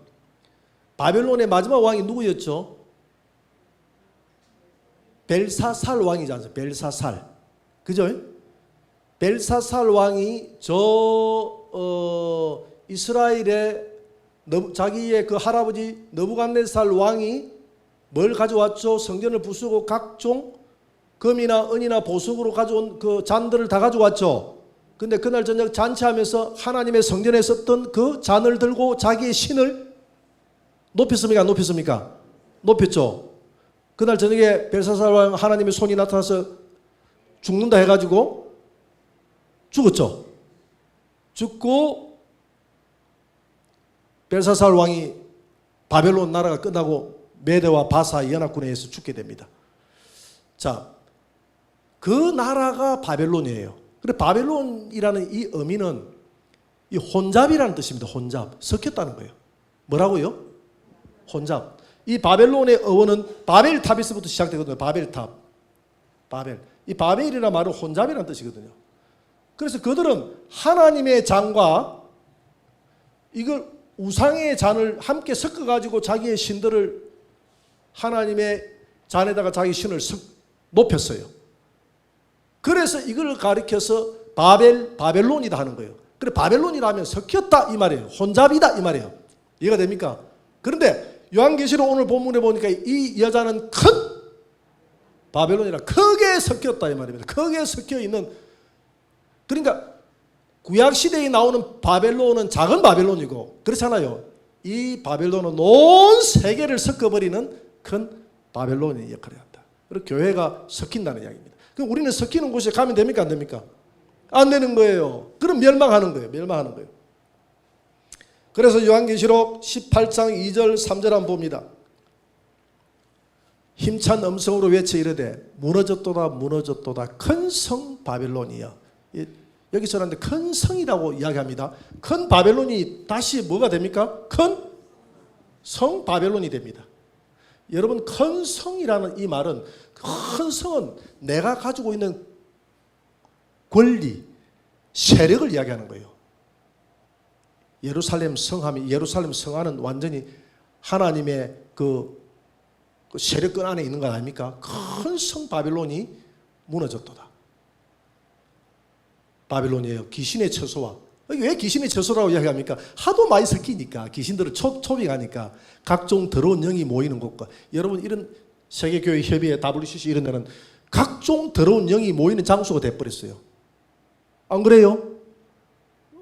바벨론의 마지막 왕이 누구였죠? 벨사살 왕이지 않습니까? 벨사살. 그죠? 벨사살 왕이 이스라엘의 자기의 그 할아버지 느부갓네살 왕이 뭘 가져왔죠? 성전을 부수고 각종 금이나 은이나 보석으로 가져온 그 잔들을 다 가져왔죠. 근데 그날 저녁 잔치하면서 하나님의 성전에 썼던 그 잔을 들고 자기의 신을 높였습니까? 안 높였습니까? 높였죠. 그날 저녁에 벨사살 왕 하나님의 손이 나타나서 죽는다 해가지고 죽었죠. 죽고 벨사살 왕이 바벨론 나라가 끝나고 메대와 바사 연합군에 의해서 죽게 됩니다. 자, 그 나라가 바벨론이에요. 그래 바벨론이라는 이 의미는 이 혼잡이라는 뜻입니다. 혼잡, 섞였다는 거예요. 뭐라고요? 혼잡. 이 바벨론의 어원은 바벨탑에서부터 시작되거든요. 바벨탑, 바벨. 이 바벨이라는 말은 혼잡이라는 뜻이거든요. 그래서 그들은 하나님의 잔과 이걸 우상의 잔을 함께 섞어가지고 자기의 신들을 하나님의 잔에다가 자기 신을 높였어요. 그래서 이걸 가리켜서 바벨론이다 하는 거예요. 그래 바벨론이라 하면 섞였다 이 말이에요. 혼잡이다 이 말이에요. 이해가 됩니까? 그런데 요한계시록 오늘 본문에 보니까 이 여자는 큰 바벨론이라 크게 섞였다 이 말입니다. 크게 섞여 있는. 그러니까 구약시대에 나오는 바벨론은 작은 바벨론이고 그렇잖아요. 이 바벨론은 온 세계를 섞어버리는 큰 바벨론의 역할을 한다. 그리고 교회가 섞인다는 이야기입니다. 그럼 우리는 섞이는 곳에 가면 됩니까? 안 됩니까? 안 되는 거예요. 그럼 멸망하는 거예요. 멸망하는 거예요. 그래서 요한계시록 18장 2절 3절 한번 봅니다. 힘찬 음성으로 외쳐 이르되 무너졌도다 무너졌도다 큰 성 바벨론이여. 여기서 하는데 큰 성이라고 이야기합니다. 큰 바벨론이 다시 뭐가 됩니까? 큰 성 바벨론이 됩니다. 여러분 큰 성이라는 이 말은 큰 성은 내가 가지고 있는 권리, 세력을 이야기하는 거예요. 예루살렘 성함이 예루살렘 성안은 완전히 하나님의 그 세력권 안에 있는 거 아닙니까? 큰 성 바벨론이 무너졌도다. 바벨론이에요. 귀신의 처소와. 왜 귀신의 처소라고 이야기합니까? 하도 많이 섞이니까 귀신들을 초빙하니까 각종 더러운 영이 모이는 곳과 여러분 이런 세계교회 협의회 WCC 이런 데는 각종 더러운 영이 모이는 장소가 돼버렸어요. 안 그래요?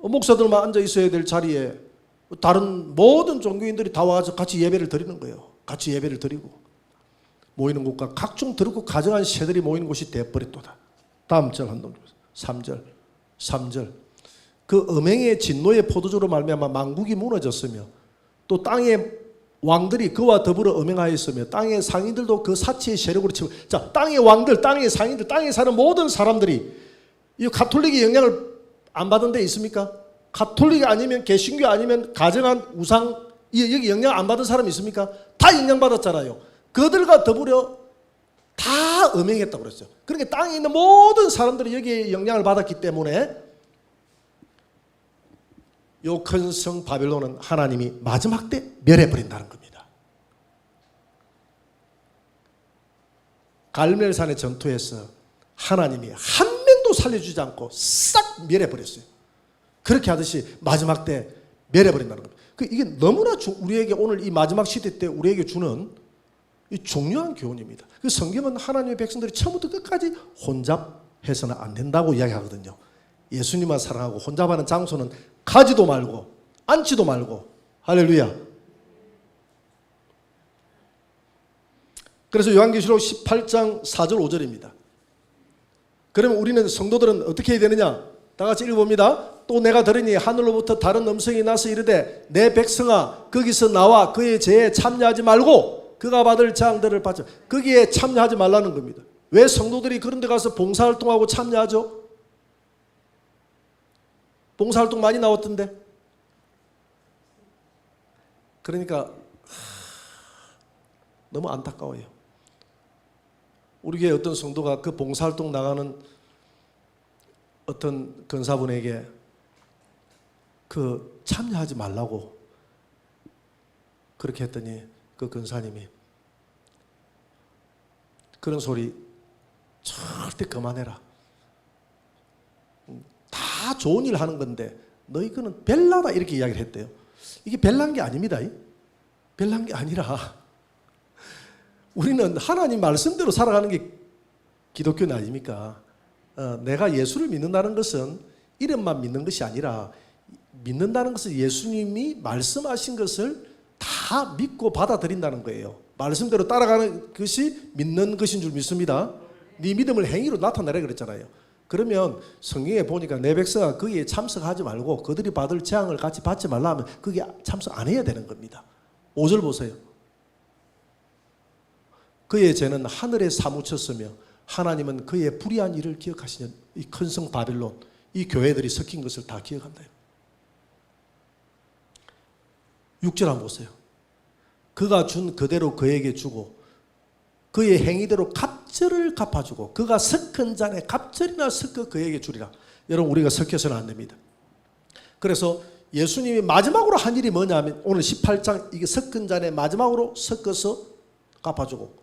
목사들만 앉아 있어야 될 자리에 다른 모든 종교인들이 다 와서 같이 예배를 드리는 거예요. 같이 예배를 드리고 모이는 곳과 각종 더럽고 가증한 새들이 모이는 곳이 돼버렸도다. 다음 절 한번 3절 그 음행의 진노의 포도주로 말미암아 만국이 무너졌으며 또 땅의 왕들이 그와 더불어 음행하였으며 땅의 상인들도 그 사치의 세력으로 치고 자 땅의 왕들 땅의 상인들 땅에 사는 모든 사람들이 이 가톨릭의 영향을 안 받은 데 있습니까? 가톨릭 아니면 개신교 아니면 가정한 우상 여기 영향 안 받은 사람이 있습니까? 다 영향 받았잖아요. 그들과 더불어 다 음행했다고 그랬어요. 그러니까 땅에 있는 모든 사람들이 여기에 영향을 받았기 때문에 요 큰 성 바벨론은 하나님이 마지막 때 멸해버린다는 겁니다. 갈멜산의 전투에서 하나님이 한 명도 살려주지 않고 싹 멸해버렸어요. 그렇게 하듯이 마지막 때 멸해버린다는 겁니다. 이게 너무나 우리에게 오늘 이 마지막 시대 때 우리에게 주는 이 중요한 교훈입니다. 그 성경은 하나님의 백성들이 처음부터 끝까지 혼잡해서는 안 된다고 이야기하거든요. 예수님만 사랑하고 혼잡하는 장소는 가지도 말고 앉지도 말고 할렐루야. 그래서 요한계시록 18장 4절 5절입니다. 그러면 우리는 성도들은 어떻게 해야 되느냐? 다 같이 읽어봅니다. 또 내가 들으니 하늘로부터 다른 음성이 나서 이르되 내 백성아 거기서 나와 그의 죄에 참여하지 말고 그가 받을 재앙들을 받자. 거기에 참여하지 말라는 겁니다. 왜 성도들이 그런 데 가서 봉사활동하고 참여하죠? 봉사활동 많이 나왔던데. 그러니까 너무 안타까워요. 우리 교회 어떤 성도가 그 봉사활동 나가는 어떤 권사분에게 그 참여하지 말라고 그렇게 했더니 그 권사님이 그런 소리 절대 그만해라. 다 좋은 일 하는 건데 너희 그는 별나다 이렇게 이야기를 했대요. 이게 별난 게 아닙니다. 별난 게 아니라 우리는 하나님 말씀대로 살아가는 게 기독교는 아닙니까? 내가 예수를 믿는다는 것은 이름만 믿는 것이 아니라 믿는다는 것은 예수님이 말씀하신 것을 다 믿고 받아들인다는 거예요. 말씀대로 따라가는 것이 믿는 것인 줄 믿습니다. 네 믿음을 행위로 나타내라 그랬잖아요. 그러면 성경에 보니까 내 백성아 거기에 참석하지 말고 그들이 받을 재앙을 같이 받지 말라 하면 거기에 참석 안 해야 되는 겁니다. 5절 보세요. 그의 죄는 하늘에 사무쳤으며 하나님은 그의 불의한 일을 기억하시는 이 큰 성 바벨론 이 교회들이 섞인 것을 다 기억한다. 6절 한번 보세요. 그가 준 그대로 그에게 주고 그의 행위대로 갑절을 갚아주고 그가 섞은 잔에 갑절이나 섞어 그에게 주리라. 여러분 우리가 섞여서는 안 됩니다. 그래서 예수님이 마지막으로 한 일이 뭐냐면 오늘 18장 이게 섞은 잔에 마지막으로 섞어서 갚아주고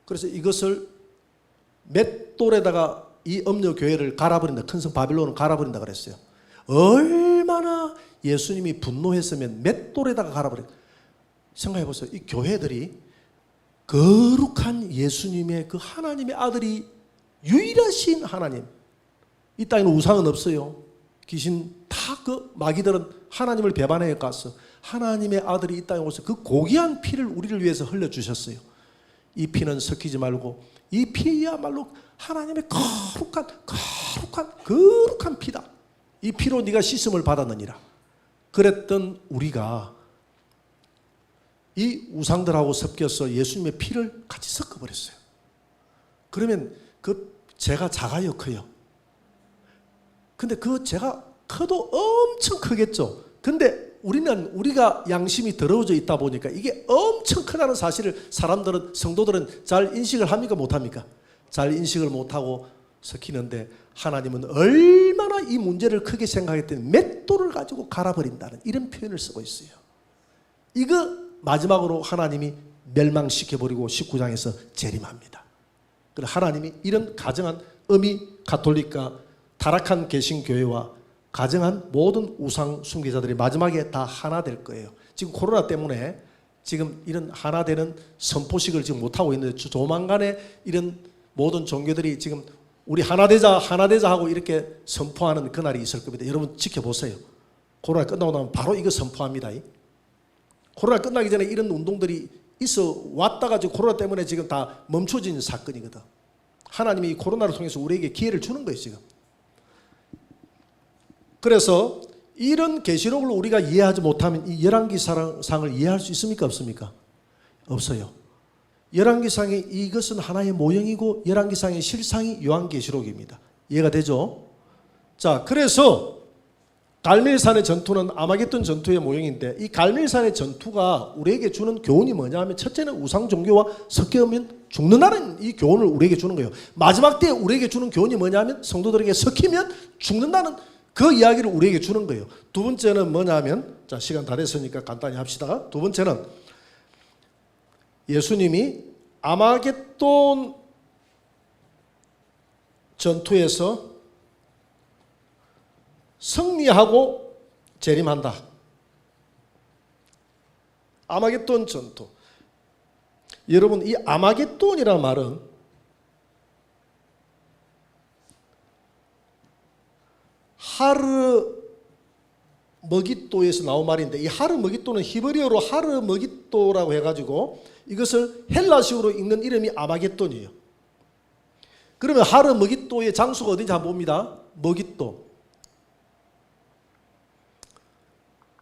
그래서 이것을 맷돌에다가 이 음료 교회를 갈아버린다. 큰 성 바빌론을 갈아버린다 그랬어요. 얼마나 예수님이 분노했으면 맷돌에다가 갈아버린다. 생각해 보세요. 이 교회들이 거룩한 예수님의 그 하나님의 아들이 유일하신 하나님 이 땅에는 우상은 없어요. 귀신 다 그 마귀들은 하나님을 배반해 가서 하나님의 아들이 이 땅에 오셔서 그 고귀한 피를 우리를 위해서 흘려주셨어요. 이 피는 섞이지 말고 이 피야말로 하나님의 거룩한 피다. 이 피로 네가 씻음을 받았느니라. 그랬던 우리가 이 우상들하고 섞여서 예수님의 피를 같이 섞어버렸어요. 그러면 그 죄가 작아요, 커요? 근데 그 죄가 커도 엄청 크겠죠. 근데 우리가 양심이 더러워져 있다 보니까 이게 엄청 크다는 사실을 사람들은, 성도들은 잘 인식을 합니까, 못합니까? 잘 인식을 못하고 섞이는데 하나님은 얼마나 이 문제를 크게 생각했더니 맷돌을 가지고 갈아버린다는 이런 표현을 쓰고 있어요. 이거 마지막으로 하나님이 멸망시켜버리고 19장에서 재림합니다. 그래서 하나님이 이런 가정한 어미 가톨릭과 타락한 개신교회와 가정한 모든 우상 숭배자들이 마지막에 다 하나 될 거예요. 지금 코로나 때문에 지금 이런 하나 되는 선포식을 지금 못하고 있는데 조만간에 이런 모든 종교들이 지금 우리 하나 되자 하고 이렇게 선포하는 그날이 있을 겁니다. 여러분 지켜보세요. 코로나 끝나고 나면 바로 이거 선포합니다. 코로나 끝나기 전에 이런 운동들이 있어 왔다가 지금 코로나 때문에 지금 다 멈춰진 사건이거든. 하나님이 이 코로나를 통해서 우리에게 기회를 주는 거예요, 지금. 그래서 이런 계시록을 우리가 이해하지 못하면 이 열왕기상을 이해할 수 있습니까, 없습니까? 없어요. 열왕기상의 이것은 하나의 모형이고 열왕기상의 실상이 요한계시록입니다. 이해가 되죠? 자, 그래서 갈멜산의 전투는 아마겟돈 전투의 모형인데 이 갈멜산의 전투가 우리에게 주는 교훈이 뭐냐 하면 첫째는 우상 종교와 섞이면 죽는다는 이 교훈을 우리에게 주는 거예요. 마지막 때에 우리에게 주는 교훈이 뭐냐 하면 성도들에게 섞이면 죽는다는 그 이야기를 우리에게 주는 거예요. 두 번째는 뭐냐면, 자, 시간 다 됐으니까 간단히 합시다. 두 번째는 예수님이 아마겟돈 전투에서 승리하고 재림한다. 아마겟돈 전투. 여러분, 이 아마겟돈이라는 말은 하르 머깃도에서 나온 말인데 이 하르 머깃도는 히브리어로 하르 머깃도라고 해가지고 이것을 헬라식으로 읽는 이름이 아마겟돈이에요. 그러면 하르 머깃도의 장소가 어딘지 한번 봅니다. 머깃도.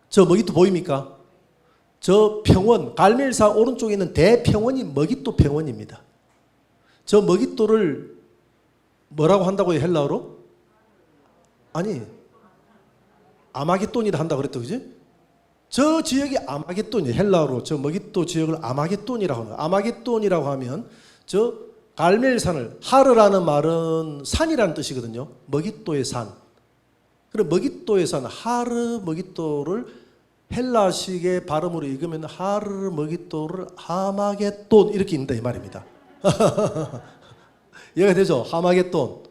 저 머깃도 보입니까? 저 평원, 갈멜산 오른쪽에 있는 대평원이 머깃도 평원입니다. 저 머깃도를 뭐라고 한다고요, 헬라어로? 아니, 아마겟돈이라 한다고 그랬다, 그지? 저 지역이 아마겟돈이에요. 헬라어로 저 머깃도 지역을 아마겟돈이라고 하는 거예요. 아마겟돈이라고 하면 저 갈멜산을, 하르라는 말은 산이라는 뜻이거든요. 머깃도의 산. 그럼 머깃도의 산, 하르 머깃도를 헬라식의 발음으로 읽으면 하르 머깃도를 하마겟돈 이렇게 읽는다 이 말입니다. 이해가 되죠? 하마겟돈.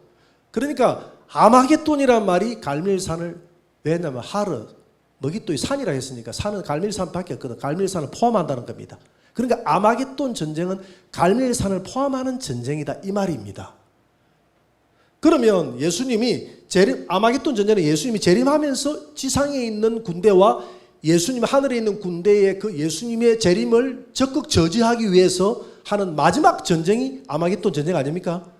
그러니까 아마겟돈이란 말이 갈멜산을, 왜냐하면 하르 머깃도의 산이라 했으니까 산은 갈멜산밖에 없거든. 갈멜산을 포함한다는 겁니다. 그러니까 아마겟돈 전쟁은 갈멜산을 포함하는 전쟁이다 이 말입니다. 그러면 예수님이 아마겟돈 전쟁에 예수님이 재림하면서 지상에 있는 군대와 예수님 하늘에 있는 군대의 그 예수님의 재림을 적극 저지하기 위해서 하는 마지막 전쟁이 아마겟돈 전쟁 아닙니까?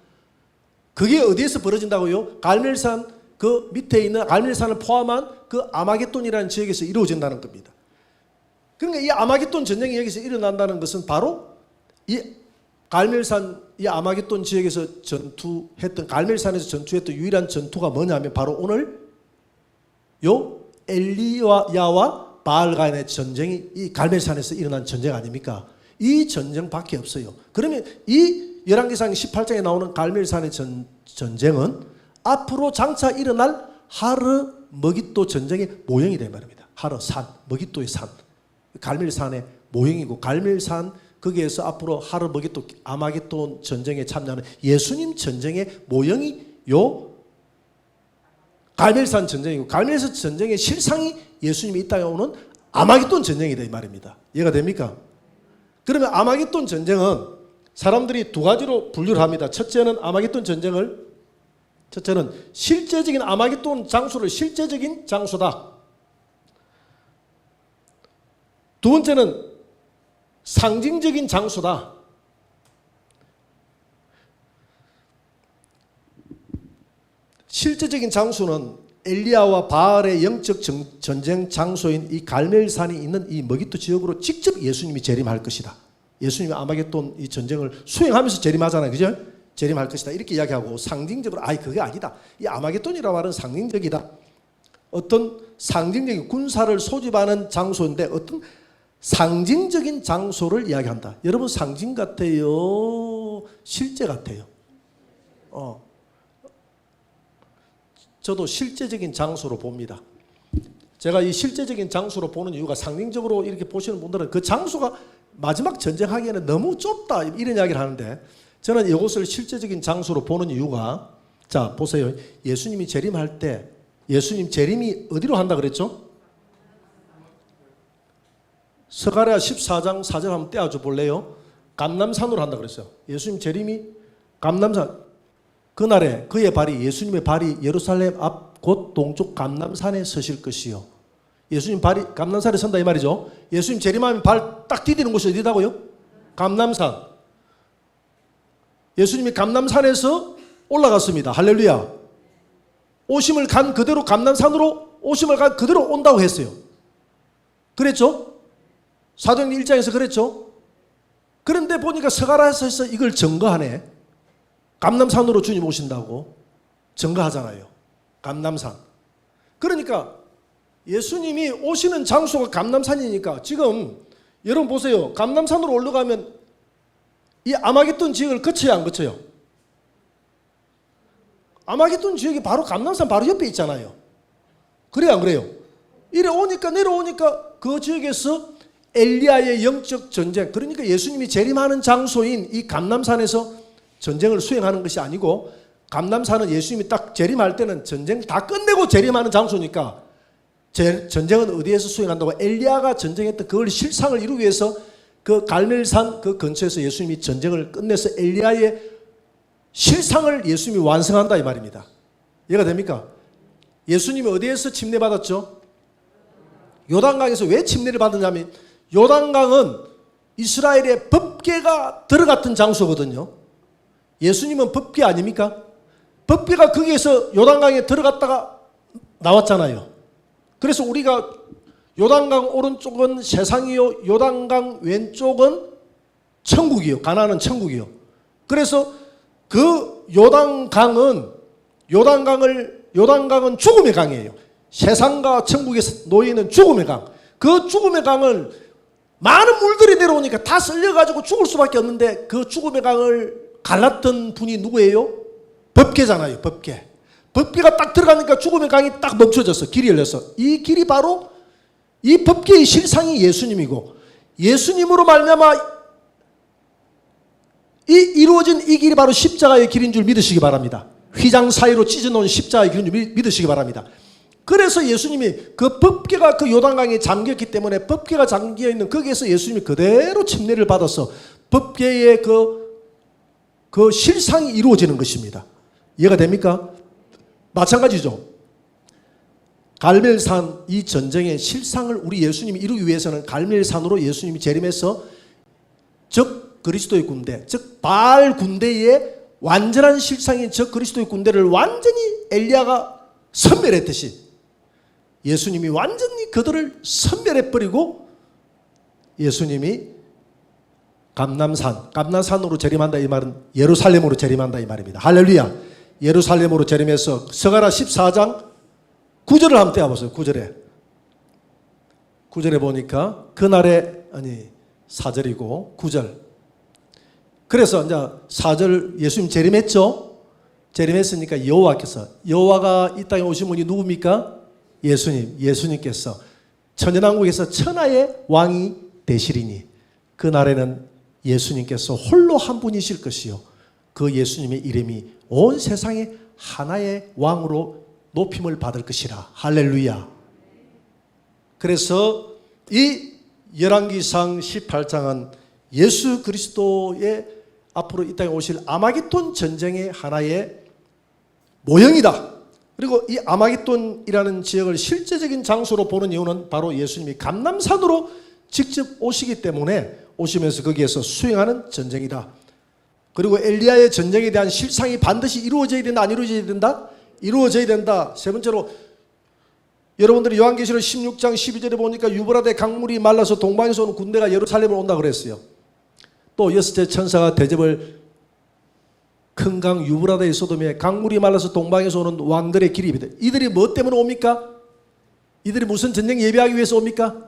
그게 어디에서 벌어진다고요? 갈멜산 그 밑에 있는 갈멜산을 포함한 그 아마겟돈이라는 지역에서 이루어진다는 겁니다. 그러니까 이 아마겟돈 전쟁이 여기서 일어난다는 것은 바로 이 갈멜산, 이 아마겟돈 지역에서 전투했던, 갈멜산에서 전투했던 유일한 전투가 뭐냐면 바로 오늘 요 엘리야와 바알 간의 전쟁이 이 갈멜산에서 일어난 전쟁 아닙니까? 이 전쟁밖에 없어요. 그러면 이 열왕기상 18장에 나오는 갈멜산의 전쟁은 앞으로 장차 일어날 하르 머깃도 전쟁의 모형이 된 말입니다. 하르 산, 머깃도의 산, 갈멜산의 모형이고 갈멜산 거기에서 앞으로 하르 머깃도 아마겟돈 전쟁에 참여하는 예수님 전쟁의 모형이 요 갈멜산 전쟁이고 갈멜산 전쟁의 실상이 예수님이 이 땅에 오는 아마겟돈 전쟁이다 이 말입니다. 이해가 됩니까? 그러면 아마겟돈 전쟁은 사람들이 두 가지로 분류를 합니다. 첫째는 아마겟돈 전쟁을 첫째는 실제적인 아마겟돈 장소를 실제적인 장소다. 두 번째는 상징적인 장소다. 실제적인 장소는 엘리야와 바알의 영적 전쟁 장소인 이 갈멜산이 있는 이 머기토 지역으로 직접 예수님이 재림할 것이다. 예수님이 아마겟돈 이 전쟁을 수행하면서 재림하잖아요. 그죠? 재림할 것이다. 이렇게 이야기하고 상징적으로 그게 아니다. 이 아마겟돈이라는 말은 상징적이다. 어떤 상징적인 군사를 소집하는 장소인데 어떤 상징적인 장소를 이야기한다. 여러분 상징 같아요? 실제 같아요? 저도 실제적인 장소로 봅니다. 제가 이 실제적인 장소로 보는 이유가 상징적으로 이렇게 보시는 분들은 그 장소가 마지막 전쟁하기에는 너무 좁다 이런 이야기를 하는데 저는 이것을 실제적인 장소로 보는 이유가 자 보세요. 예수님이 재림할 때 예수님 재림이 어디로 한다 그랬죠? 스가랴 14장 4절 한번 떼어줘 볼래요? 감람산으로 한다 그랬어요. 예수님 재림이 감람산 그날에 그의 발이 예수님의 발이 예루살렘 앞 곧 동쪽 감람산에 서실 것이요. 예수님 발이 감람산에 선다 이 말이죠. 예수님 재림하면 발 딱 디디는 곳이 어디다고요? 감람산. 예수님이 감람산에서 올라갔습니다. 할렐루야. 오심을 간 그대로 감람산으로 오심을 간 그대로 온다고 했어요. 그랬죠? 사도행전 1장에서 그랬죠? 그런데 보니까 스가랴서에서 이걸 증거하네. 감람산으로 주님 오신다고 증거하잖아요. 감람산. 그러니까 예수님이 오시는 장소가 감람산이니까 지금 여러분 보세요. 감람산으로 올라가면 이 아마겟돈 지역을 거쳐야 안 거쳐요? 아마겟돈 지역이 바로 감람산 바로 옆에 있잖아요. 그래요 안 그래요? 이래 오니까 내려오니까 그 지역에서 엘리야의 영적 전쟁 그러니까 예수님이 재림하는 장소인 이 감람산에서 전쟁을 수행하는 것이 아니고 감람산은 예수님이 딱 재림할 때는 전쟁 다 끝내고 재림하는 장소니까 전쟁은 어디에서 수행한다고? 엘리야가 전쟁했던 그걸 실상을 이루기 위해서 그 갈멜산 그 근처에서 예수님이 전쟁을 끝내서 엘리야의 실상을 예수님이 완성한다 이 말입니다. 이해가 됩니까? 예수님이 어디에서 침례받았죠? 요단강에서 왜 침례를 받았냐면 요단강은 이스라엘의 법궤가 들어갔던 장소거든요. 예수님은 법궤 아닙니까? 법궤가 거기에서 요단강에 들어갔다가 나왔잖아요. 그래서 우리가 요단강 오른쪽은 세상이요 요단강 왼쪽은 천국이요. 가나안은 천국이요. 그래서 그 요단강은 죽음의 강이에요. 세상과 천국에서 놓이는 죽음의 강. 그 죽음의 강을 많은 물들이 내려오니까 다 쓸려가지고 죽을 수밖에 없는데 그 죽음의 강을 갈랐던 분이 누구예요? 법궤잖아요. 법궤. 법궤가 딱 들어가니까 죽음의 강이 딱 멈춰졌어. 길이 열렸어. 이 길이 바로 이 법궤의 실상이 예수님이고 예수님으로 말미암아 이루어진 이 길이 바로 십자가의 길인 줄 믿으시기 바랍니다. 휘장 사이로 찢어놓은 십자가의 길인 줄 믿으시기 바랍니다. 그래서 예수님이 그 법궤가 그 요단강에 잠겼기 때문에 법궤가 잠겨있는 거기에서 예수님이 그대로 침례를 받아서 법궤의 그 실상이 이루어지는 것입니다. 이해가 됩니까? 마찬가지죠. 갈멜산 이 전쟁의 실상을 우리 예수님이 이루기 위해서는 갈멜산으로 예수님이 재림해서 적 그리스도의 군대, 즉 바알 군대의 완전한 실상인 적 그리스도의 군대를 완전히 엘리야가 섬멸했듯이 예수님이 완전히 그들을 섬멸해버리고 예수님이 감람산으로 재림한다 이 말은 예루살렘으로 재림한다 이 말입니다. 할렐루야. 예루살렘으로 재림해서 스가랴 14장 9절을 한번 떼어보세요. 9절에 보니까 그날에 4절이고 9절. 그래서 이제 4절 예수님 재림했죠. 재림했으니까 여호와가 이 땅에 오신 분이 누굽니까? 예수님께서 천연왕국에서 천하의 왕이 되시리니 그날에는 예수님께서 홀로 한 분이실 것이요 그 예수님의 이름이 온 세상에 하나의 왕으로 높임을 받을 것이라. 할렐루야. 그래서 이 열왕기상 18장은 예수 그리스도의 앞으로 이 땅에 오실 아마겟돈 전쟁의 하나의 모형이다. 그리고 이 아마겟돈이라는 지역을 실제적인 장소로 보는 이유는 바로 예수님이 감람산으로 직접 오시기 때문에 오시면서 거기에서 수행하는 전쟁이다. 그리고 엘리야의 전쟁에 대한 실상이 반드시 이루어져야 된다. 안 이루어져야 된다? 이루어져야 된다. 세 번째로 여러분들이 요한계시록 16장 12절에 보니까 유브라데 강물이 말라서 동방에서 오는 군대가 예루살렘으로 온다 그랬어요. 또 여섯째 천사가 대접을 큰 강 유브라데의 소돔에 강물이 말라서 동방에서 오는 왕들의 길이 입니다. 이들이 뭐 때문에 옵니까? 이들이 무슨 전쟁 예비하기 위해서 옵니까?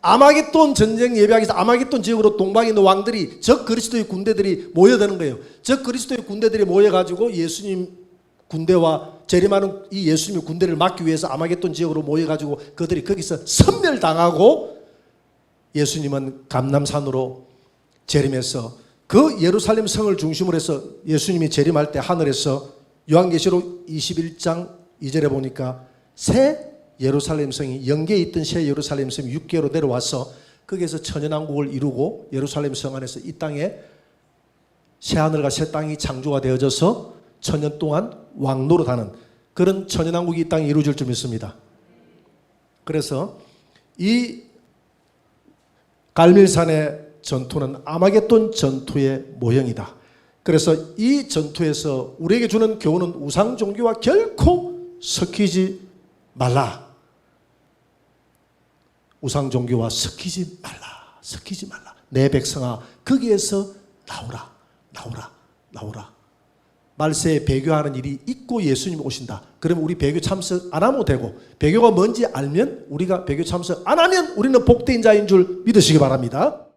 아마겟돈 전쟁 예비하기 위해서 아마겟돈 지역으로 동방에 있는 왕들이 적 그리스도의 군대들이 모여드는 거예요. 적 그리스도의 군대들이 모여가지고 예수님 군대와 재림하는 이 예수님의 군대를 막기 위해서 아마겟돈 지역으로 모여가지고 그들이 거기서 섬멸당하고 예수님은 감람산으로 재림해서 그 예루살렘 성을 중심으로 해서 예수님이 재림할 때 하늘에서 요한계시록 21장 2절에 보니까 새 예루살렘 성이 영계에 있던 새 예루살렘 성이 육계로 내려와서 거기에서 천연왕국을 이루고 예루살렘 성 안에서 이 땅에 새 하늘과 새 땅이 창조가 되어져서 천년 동안 왕노릇하는 그런 천연왕국이 이 땅에 이루어질 줄 믿습니다. 그래서 이 갈멜산의 전투는 아마겟돈 전투의 모형이다. 그래서 이 전투에서 우리에게 주는 교훈은 우상 종교와 결코 섞이지 말라. 우상 종교와 섞이지 말라. 섞이지 말라. 내 백성아 거기에서 나오라. 나오라. 나오라. 말세에 배교하는 일이 있고 예수님이 오신다. 그러면 우리 배교 참석 안 하면 되고 배교가 뭔지 알면 우리가 배교 참석 안 하면 우리는 복된 자인 줄 믿으시기 바랍니다.